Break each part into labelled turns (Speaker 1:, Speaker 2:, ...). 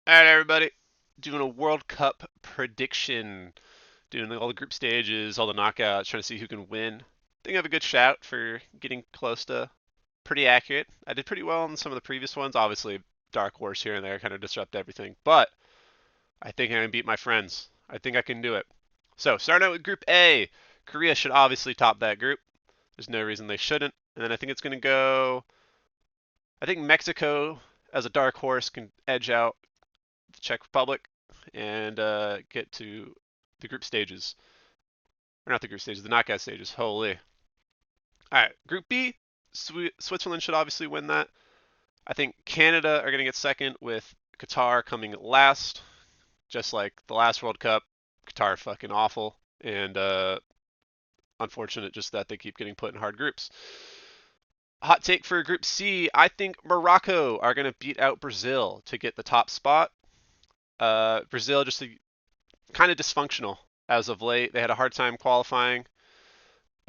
Speaker 1: All right, everybody. Doing a World Cup prediction. Doing all the group stages, all the knockouts, trying to see who can win. Think I have a good shout for getting close to pretty accurate. I did pretty well in some of the previous ones. Obviously, dark horse here and there kind of disrupt everything. But I think I can beat my friends. I think I can do it. So, starting out with Group A. Korea should obviously top that group. There's no reason they shouldn't. And then I think it's going to go. I think Mexico, as a dark horse, can edge out the Czech Republic and get to the group stages. Or not the group stages, the knockout stages. Holy. All right, Group B, Switzerland should obviously win that. I think Canada are going to get second with Qatar coming last, just like the last World Cup. Qatar fucking awful, and unfortunate just that they keep getting put in hard groups. Hot take for Group C, I think Morocco are going to beat out Brazil to get the top spot. Brazil just kind of dysfunctional as of late. They had a hard time qualifying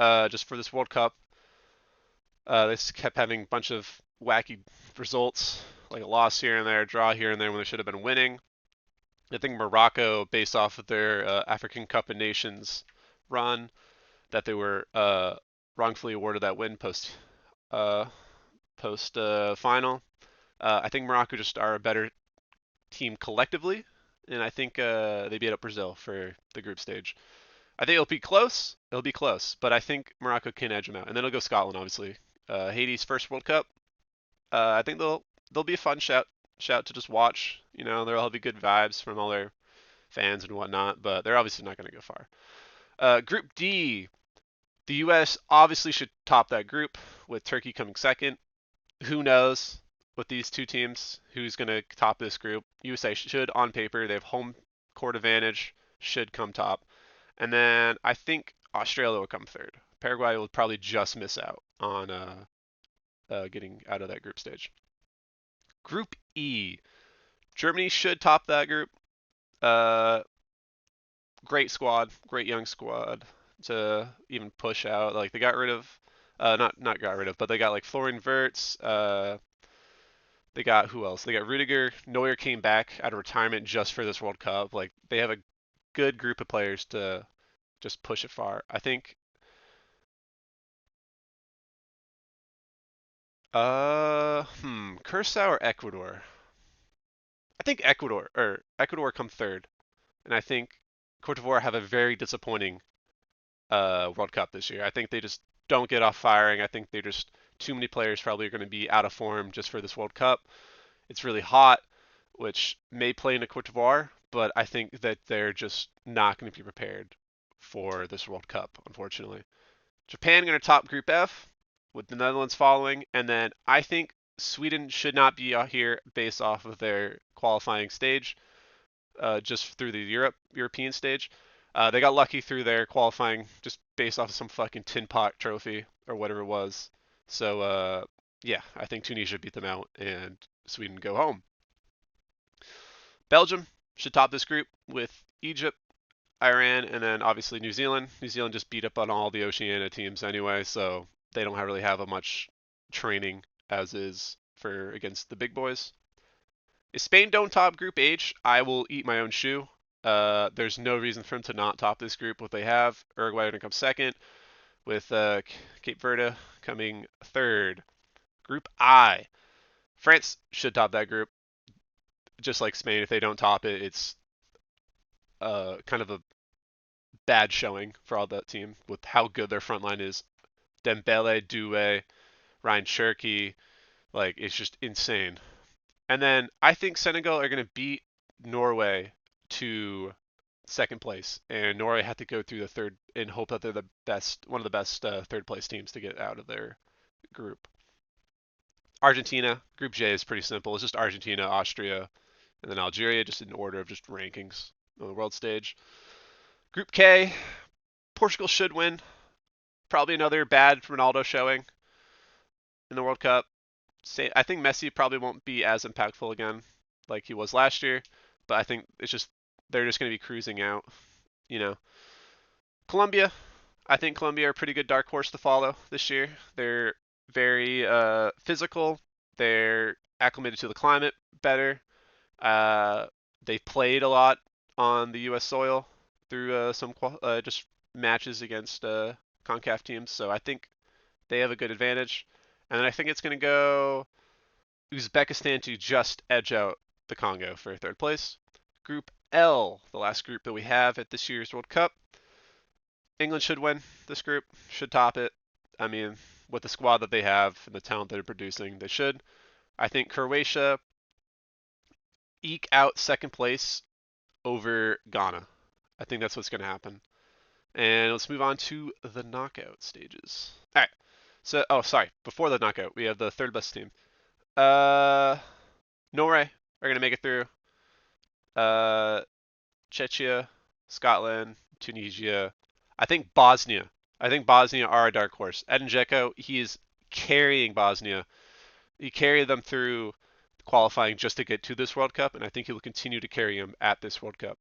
Speaker 1: just for this World Cup. They just kept having a bunch of wacky results, like a loss here and there, a draw here and there when they should have been winning. I think Morocco, based off of their African Cup of Nations run, that they were wrongfully awarded that win uh, post final. I think Morocco just are a better team collectively, and I think they beat up Brazil for the group stage. I think it'll be close. It'll be close, but I think Morocco can edge them out, and then it'll go Scotland, obviously. Haiti's first World Cup. I think they'll be a fun shout to just watch. You know, there'll be good vibes from all their fans and whatnot, but they're obviously not going to go far. Group D, the U.S. obviously should top that group with Turkey coming second. Who knows with these two teams who's going to top this group? USA should, on paper, they have home court advantage, should come top. And then I think Australia will come third. Paraguay will probably just miss out on getting out of that group stage. Group E, Germany should top that group. Uh, Great squad, great young squad to even push out. Like they got rid of, not got rid of, but they got like Florian Wirtz. They got who else? They got Rudiger. Neuer came back out of retirement just for this World Cup. Like they have a good group of players to just push it far. I think. Curacao or Ecuador? I think Ecuador come third, and I think Cote d'Ivoire have a very disappointing World Cup this year. I think they just don't get off firing. I think they're just too many players probably are going to be out of form just for this World Cup. It's really hot, which may play into Cote d'Ivoire, but I think that they're just not going to be prepared for this World Cup, unfortunately. Japan going to top Group F with the Netherlands following, and then I think Sweden should not be out here based off of their qualifying stage, just through the European stage. They got lucky through their qualifying just based off of some fucking tin pot trophy or whatever it was. So yeah, I think Tunisia beat them out and Sweden go home. Belgium should top this group with Egypt, Iran, and then obviously New Zealand. New Zealand just beat up on all the Oceania teams anyway, so they don't really have a much training as is for against the big boys. If Spain don't top Group H, I will eat my own shoe. There's no reason for them to not top this group. What they have, Uruguay going to come second, with Cape Verde coming third. Group I, France should top that group. Just like Spain, if they don't top it, it's kind of a bad showing for all that team with how good their front line is. Dembele, Doué, Ryan Cherky, like it's just insane. And then I think Senegal are going to beat Norway to second place, and Norway had to go through the third and hope that they're the best, one of the best third place teams to get out of their group. Argentina, Group J is pretty simple. It's just Argentina, Austria, and then Algeria, just in order of just rankings on the world stage. Group K, Portugal should win. Probably another bad Ronaldo showing in the World Cup. I think Messi probably won't be as impactful again like he was last year, but I think it's just they're just going to be cruising out, you know. Colombia, I think Colombia are a pretty good dark horse to follow this year. They're very physical. They're acclimated to the climate better. Uh, they played a lot on the U.S. soil through some just matches against CONCACAF teams, so I think they have a good advantage. And then I think it's going to go Uzbekistan to just edge out the Congo for third place. Group L, the last group that we have at this year's World Cup. England should win this group, should top it. I mean, with the squad that they have and the talent they're producing, they should. I think Croatia eke out second place over Ghana. I think that's what's going to happen. And let's move on to the knockout stages. All right. So, oh, sorry. Before the knockout, we have the third best team. Norway are going to make it through. Uh, Czechia, Scotland, Tunisia. I think Bosnia. I think Bosnia are a dark horse. Edin Dzeko, he is carrying Bosnia. He carried them through qualifying just to get to this World Cup, and I think he will continue to carry them at this World Cup.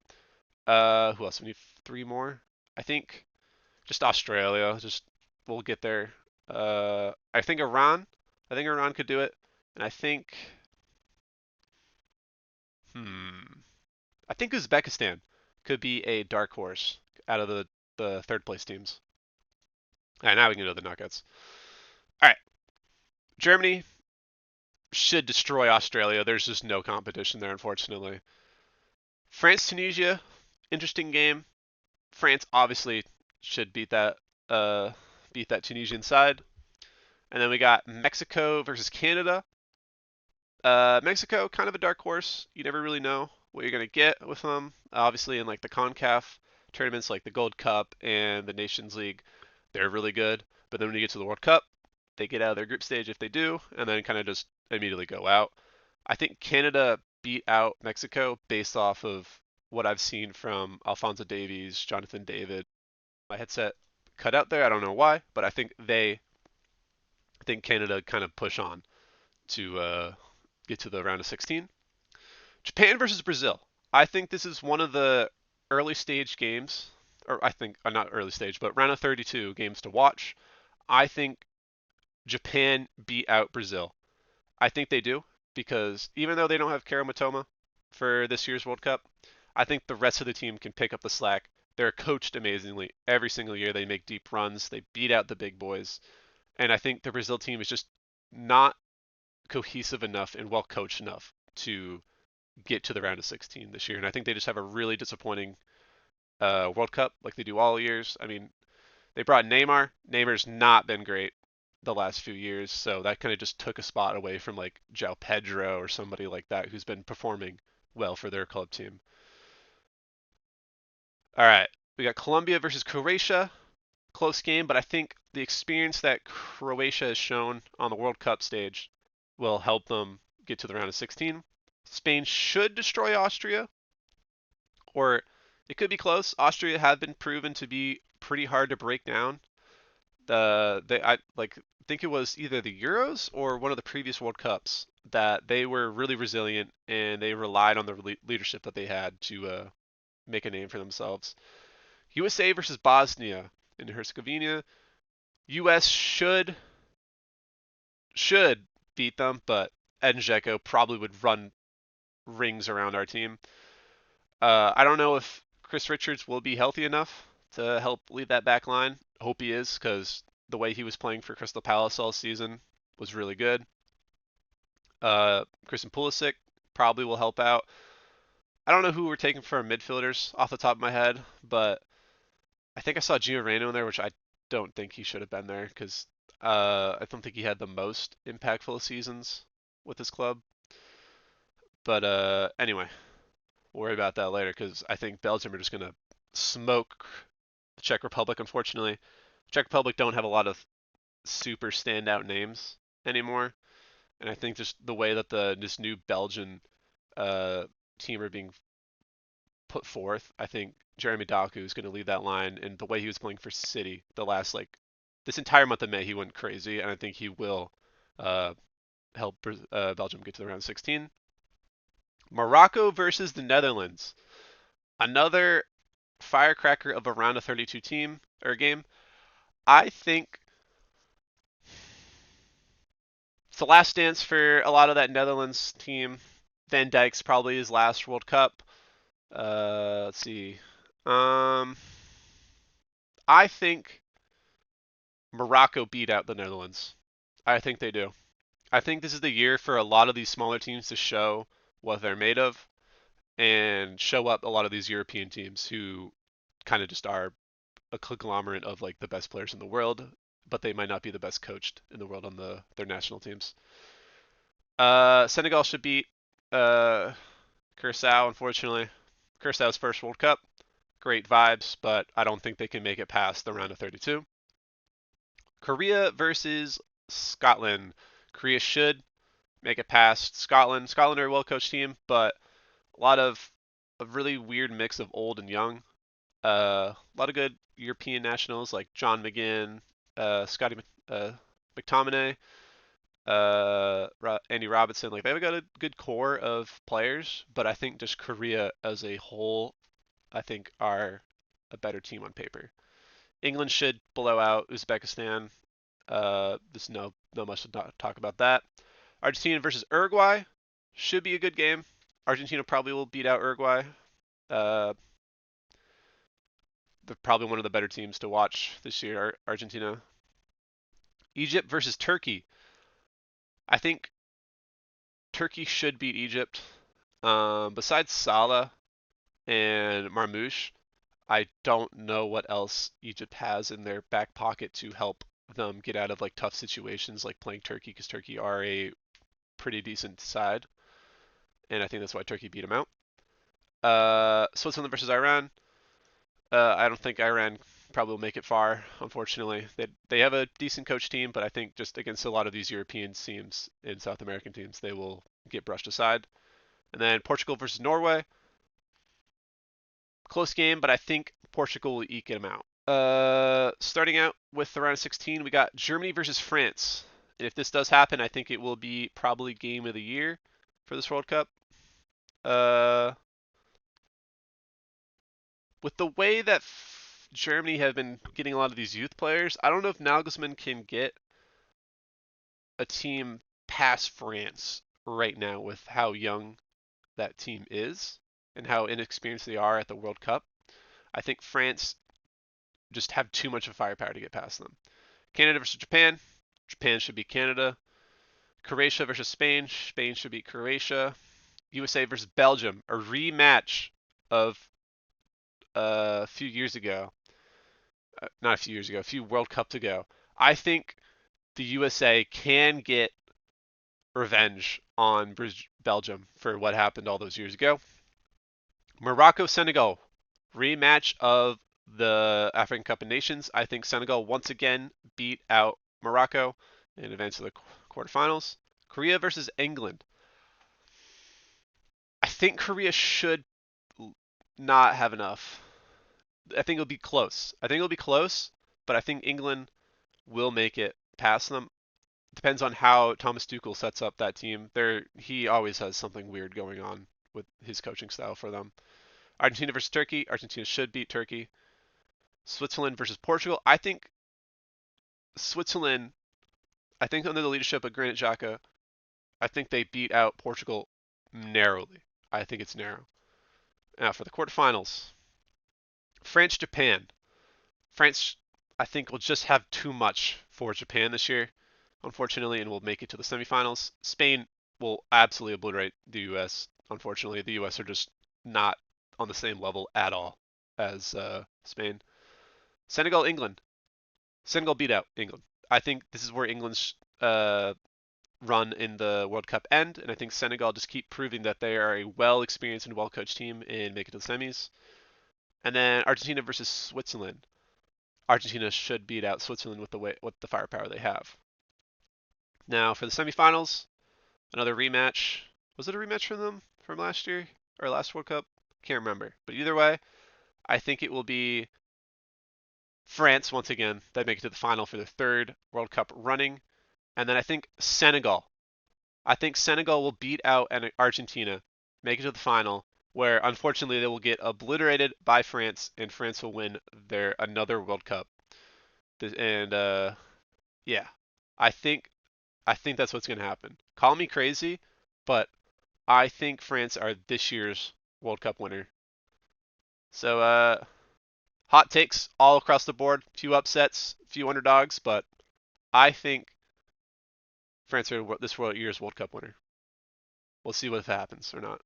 Speaker 1: Who else? We need three more. I think just Australia. Just we'll get there. I think Iran. I think Iran could do it, and I think I think Uzbekistan could be a dark horse out of the third place teams. All right, now we can go to the knockouts. All right, Germany should destroy Australia. There's just no competition there, unfortunately. France, Tunisia, interesting game. France obviously should beat that Tunisian side. And then we got Mexico versus Canada. Mexico, kind of a dark horse. You never really know what you're gonna get with them. Obviously, in like the CONCACAF tournaments, like the Gold Cup and the Nations League, they're really good. But then when you get to the World Cup, they get out of their group stage if they do, and then kind of just immediately go out. I think Canada beat out Mexico based off of what I've seen from Alphonso Davies, Jonathan David. My headset cut out there. I don't know why, but I think Canada kind of push on to get to the round of 16. Japan versus Brazil. I think this is one of the early stage games, or I think not early stage, but round of 32 games to watch. I think Japan beat out Brazil. I think they do because even though they don't have Karo Matoma for this year's World Cup, I think the rest of the team can pick up the slack. They're coached amazingly. Every single year they make deep runs. They beat out the big boys. And I think the Brazil team is just not cohesive enough and well coached enough to get to the round of 16 this year. And I think they just have a really disappointing World Cup like they do all years. I mean, they brought Neymar. Neymar's not been great the last few years, so that kind of just took a spot away from like João Pedro or somebody like that who's been performing well for their club team. All right, we got Colombia versus Croatia. Close game, but I think the experience that Croatia has shown on the World Cup stage will help them get to the round of 16. Spain should destroy Austria, or it could be close. Austria have been proven to be pretty hard to break down. I think it was either the Euros or one of the previous World Cups that they were really resilient and they relied on the leadership that they had to make a name for themselves. USA versus Bosnia and Herzegovina. US should beat them, but Edin Dzeko probably would run rings around our team. I don't know if Chris Richards will be healthy enough to help lead that back line. Hope he is, because the way he was playing for Crystal Palace all season was really good. Christian Pulisic probably will help out. I don't know who we're taking for our midfielders off the top of my head, but I think I saw Gio Reyna in there, which I don't think he should have been there because I don't think he had the most impactful seasons with his club. But anyway, we'll worry about that later because I think Belgium are just going to smoke the Czech Republic, unfortunately. Czech Republic don't have a lot of super standout names anymore. And I think just the way that this new Belgian team are being put forth, I think Jeremy Doku is going to lead that line, and the way he was playing for City the last this entire month of May, he went crazy, and I think he will help Belgium get to the round of 16. Morocco versus the Netherlands, another firecracker of a round of 32 team or game. I think it's the last dance for a lot of that Netherlands team. Van Dijk's probably his last World Cup. Let's see. Um, I think Morocco beat out the Netherlands. I think they do. I think this is the year for a lot of these smaller teams to show what they're made of and show up a lot of these European teams who kind of just are a conglomerate of like the best players in the world, but they might not be the best coached in the world on their national teams. Senegal should beat uh, Curacao, unfortunately. Curaçao's first World Cup. Great vibes, but I don't think they can make it past the round of 32. Korea versus Scotland. Korea should make it past Scotland. Scotland are a well-coached team, but a lot of a really weird mix of old and young. A lot of good European nationals like John McGinn, Scotty McTominay, Andy Robinson. Like they've got a good core of players, but I think just Korea as a whole, I think are a better team on paper. England should blow out Uzbekistan. There's no much to talk about that. Argentina versus Uruguay should be a good game. Argentina probably will beat out Uruguay. Uh, they're probably one of the better teams to watch this year, Argentina. Egypt versus Turkey. I think Turkey should beat Egypt. Besides Salah and Marmoush, I don't know what else Egypt has in their back pocket to help them get out of like tough situations like playing Turkey because Turkey are a pretty decent side, and I think that's why Turkey beat them out. Switzerland versus Iran. I don't think Iran probably will make it far. Unfortunately, they have a decent coach team, but I think just against a lot of these European teams and South American teams, they will get brushed aside. And then Portugal versus Norway. Close game, but I think Portugal will eke them out. Starting out with the round of 16, we got Germany versus France. And if this does happen, I think it will be probably game of the year for this World Cup. Uh, with the way that Germany have been getting a lot of these youth players, I don't know if Nagelsmann can get a team past France right now with how young that team is and how inexperienced they are at the World Cup. I think France just have too much of firepower to get past them. Canada versus Japan. Japan should beat Canada. Croatia versus Spain. Spain should beat Croatia. USA versus Belgium. A rematch of a few years ago. Not a few years ago, a few World Cups ago. I think the USA can get revenge on Belgium for what happened all those years ago. Morocco Senegal. Rematch of the African Cup of Nations. I think Senegal once again beat out Morocco and advance to the quarterfinals. Korea versus England. I think Korea should not have enough. I think it'll be close. I think it'll be close, but I think England will make it past them. Depends on how Thomas Tuchel sets up that team. He always has something weird going on with his coaching style for them. Argentina versus Turkey. Argentina should beat Turkey. Switzerland versus Portugal. I think Switzerland, I think under the leadership of Granit Xhaka, I think they beat out Portugal narrowly. I think it's narrow. Now for the quarterfinals, France Japan. France, I think, will just have too much for Japan this year, unfortunately, and will make it to the semifinals. Spain will absolutely obliterate the U.S. Unfortunately, the U.S. are just not on the same level at all as Spain. Senegal England. Senegal beat out England. I think this is where England's run in the World Cup end, and I think Senegal just keep proving that they are a well-experienced and well-coached team and make it to the semis. And then Argentina versus Switzerland. Argentina should beat out Switzerland with the firepower they have. Now for the semifinals, another rematch. Was it a rematch from them from last year or last World Cup? Can't remember. But either way, I think it will be France once again that make it to the final for their third World Cup running. And then I think Senegal. I think Senegal will beat out Argentina, make it to the final, where unfortunately they will get obliterated by France, and France will win their another World Cup. And yeah, I think I think that's what's going to happen. Call me crazy, but I think France are this year's World Cup winner. So, hot takes all across the board. Few upsets, few underdogs, but I think France are this year's World Cup winner. We'll see what happens or not.